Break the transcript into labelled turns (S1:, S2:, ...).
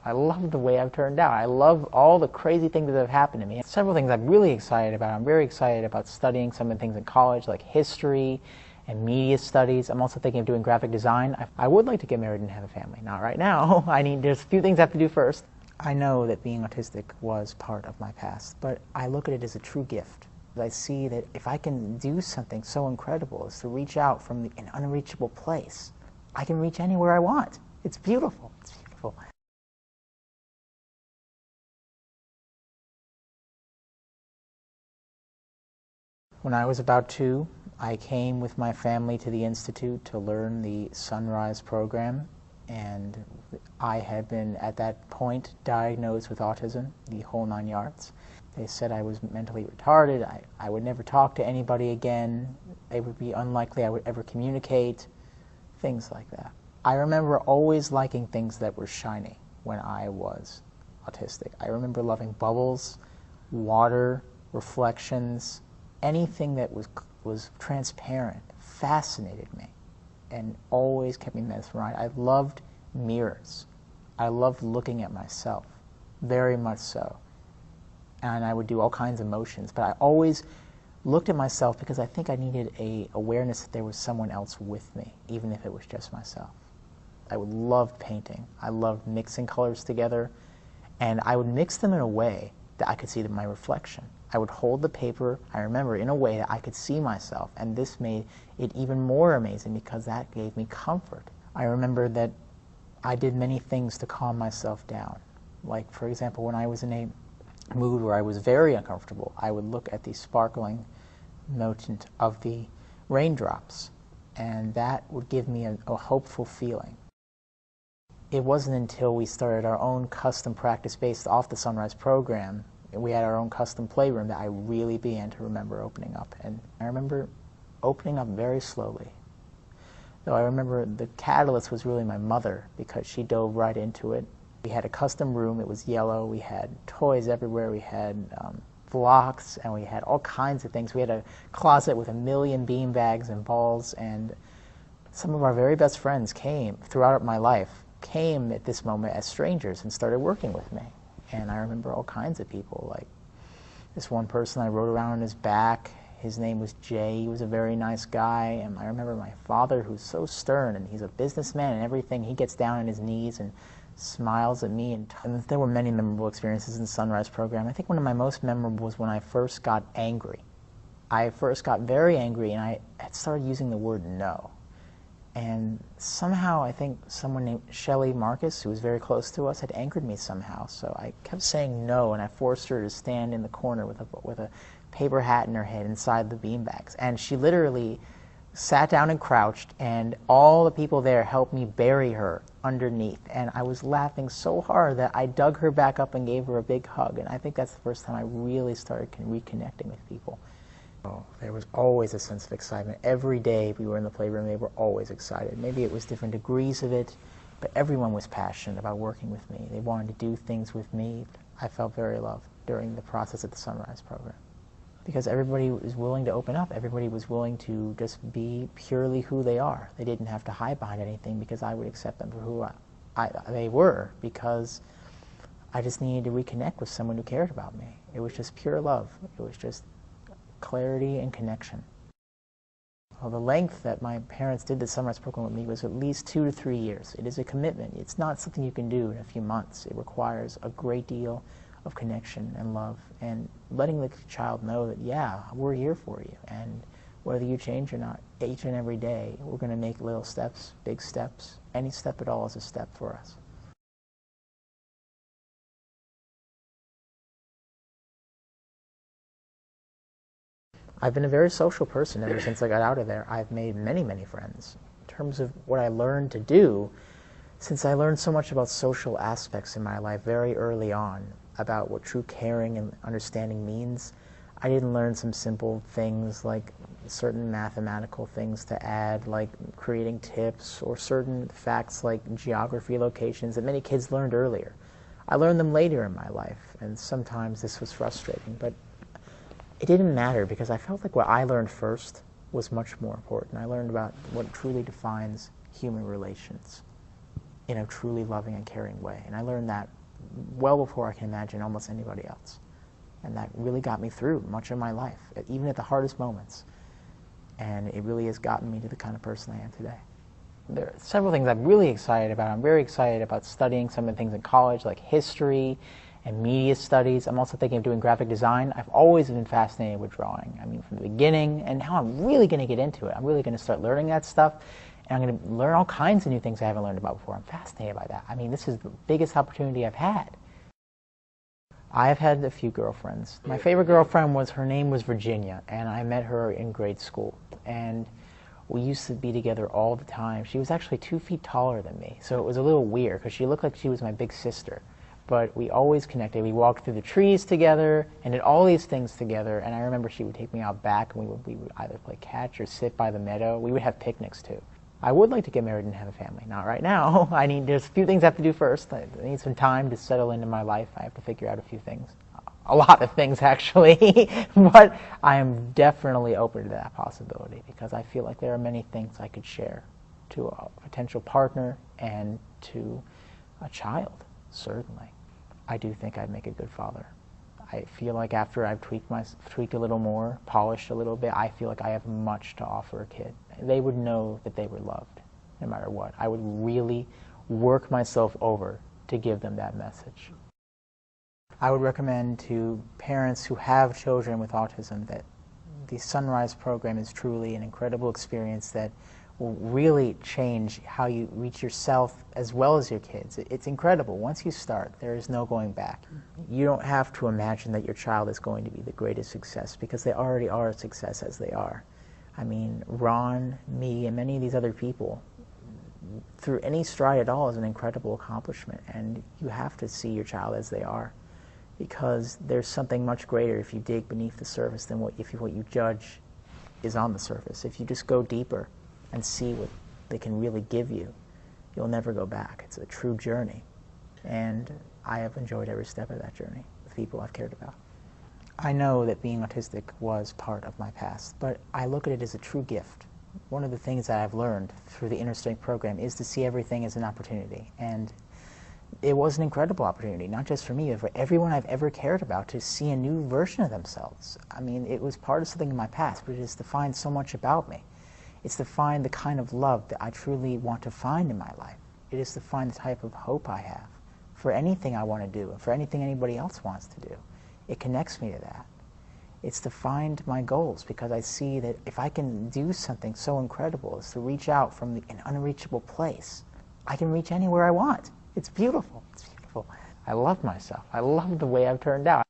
S1: I love the way I've turned out. I love all the crazy things that have happened to me. Several things I'm really excited about. I'm very excited about studying some of the things in college, like history and media studies. I'm also thinking of doing graphic design. I would like to get married and have a family. Not right now. There's a few things I have to do first. I know that being autistic was part of my past, but I look at it as a true gift. I see that if I can do something so incredible as to reach out from an unreachable place, I can reach anywhere I want. It's beautiful. It's beautiful. When I was about 2, I came with my family to the Institute to learn the Sunrise program, and I had been, at that point, diagnosed with autism, the whole 9 yards. They said I was mentally retarded, I would never talk to anybody again, it would be unlikely I would ever communicate, things like that. I remember always liking things that were shiny when I was autistic. I remember loving bubbles, water, reflections, anything that was transparent fascinated me and always kept me mesmerized. I loved mirrors. I loved looking at myself, very much so. And I would do all kinds of motions, but I always looked at myself because I think I needed an awareness that there was someone else with me, even if it was just myself. I would love painting. I loved mixing colors together, and I would mix them in a way that I could see my reflection. I would hold the paper, I remember, in a way that I could see myself, and this made it even more amazing because that gave me comfort. I remember that I did many things to calm myself down. Like, for example, when I was in a mood where I was very uncomfortable, I would look at the sparkling motif of the raindrops, and that would give me a hopeful feeling. It wasn't until we started our own custom practice based off the Sunrise program, and we had our own custom playroom, that I really began to remember opening up. And I remember opening up very slowly. Though I remember the catalyst was really my mother, because she dove right into it. We had a custom room, it was yellow, we had toys everywhere, we had blocks, and we had all kinds of things. We had a closet with 1,000,000 bean bags and balls, and some of our very best friends came throughout my life, came at this moment as strangers and started working with me. And I remember all kinds of people, like this one person I rode around on his back. His name was Jay. He was a very nice guy. And I remember my father, who's so stern, and he's a businessman and everything. He gets down on his knees and smiles at me. And there were many memorable experiences in the Sunrise program. I think one of my most memorable was when I first got angry. I first got very angry, and I had started using the word no. And somehow, I think someone named Shelley Marcus, who was very close to us, had anchored me somehow. So I kept saying no, and I forced her to stand in the corner with a paper hat in her head inside the beanbags. And she literally sat down and crouched, and all the people there helped me bury her underneath. And I was laughing so hard that I dug her back up and gave her a big hug. And I think that's the first time I really started reconnecting with people. There was always a sense of excitement. Every day we were in the playroom, they were always excited. Maybe it was different degrees of it, but everyone was passionate about working with me. They wanted to do things with me. I felt very loved during the process of the Sunrise program, because everybody was willing to open up. Everybody was willing to just be purely who they are. They didn't have to hide behind anything, because I would accept them for who they were, because I just needed to reconnect with someone who cared about me. It was just pure love. It was just clarity and connection. Well, the length that my parents did the Sunrise program with me was at least 2 to 3 years. It is a commitment. It's not something you can do in a few months. It requires a great deal of connection and love, and letting the child know that, yeah, we're here for you, and whether you change or not, each and every day, we're going to make little steps, big steps. Any step at all is a step for us. I've been a very social person ever since I got out of there. I've made many, many friends. In terms of what I learned to do, since I learned so much about social aspects in my life very early on, about what true caring and understanding means, I didn't learn some simple things like certain mathematical things to add, like creating tips, or certain facts like geography locations that many kids learned earlier. I learned them later in my life, and sometimes this was frustrating, but it didn't matter, because I felt like what I learned first was much more important. I learned about what truly defines human relations in a truly loving and caring way, and I learned that well before I can imagine almost anybody else. And that really got me through much of my life, even at the hardest moments. And it really has gotten me to the kind of person I am today. There are several things I'm really excited about. I'm very excited about studying some of the things in college, like history and media studies. I'm also thinking of doing graphic design. I've always been fascinated with drawing. I mean, from the beginning, and now I'm really going to get into it. I'm really going to start learning that stuff, and I'm going to learn all kinds of new things I haven't learned about before. I'm fascinated by that. I mean, this is the biggest opportunity I've had. I have had a few girlfriends. My favorite girlfriend her name was Virginia, and I met her in grade school. And we used to be together all the time. She was actually 2 feet taller than me, so it was a little weird because she looked like she was my big sister. But we always connected. We walked through the trees together and did all these things together. And I remember she would take me out back, and we would either play catch or sit by the meadow. We would have picnics too. I would like to get married and have a family. Not right now. There's a few things I have to do first. I need some time to settle into my life. I have to figure out a few things. A lot of things, actually. But I am definitely open to that possibility because I feel like there are many things I could share to a potential partner and to a child, certainly. I do think I'd make a good father. I feel like after I've tweaked a little more, polished a little bit, I feel like I have much to offer a kid. They would know that they were loved, no matter what. I would really work myself over to give them that message. I would recommend to parents who have children with autism that the Sunrise program is truly an incredible experience that will really change how you reach yourself as well as your kids. It's incredible. Once you start, there is no going back. You don't have to imagine that your child is going to be the greatest success because they already are a success as they are. I mean, Ron, me, and many of these other people, through any stride at all, is an incredible accomplishment, and you have to see your child as they are because there's something much greater if you dig beneath the surface than what you judge is on the surface. If you just go deeper and see what they can really give you, you'll never go back. It's a true journey, and I have enjoyed every step of that journey with people I've cared about. I know that being autistic was part of my past, but I look at it as a true gift. One of the things that I've learned through the Inner Strength program is to see everything as an opportunity, and it was an incredible opportunity, not just for me, but for everyone I've ever cared about to see a new version of themselves. I mean, it was part of something in my past, but it has defined so much about me. It's defined the kind of love that I truly want to find in my life. It has defined the type of hope I have for anything I want to do and for anything anybody else wants to do. It connects me to that. It's defined my goals because I see that if I can do something so incredible as to reach out from an unreachable place, I can reach anywhere I want. It's beautiful. It's beautiful. I love myself. I love the way I've turned out.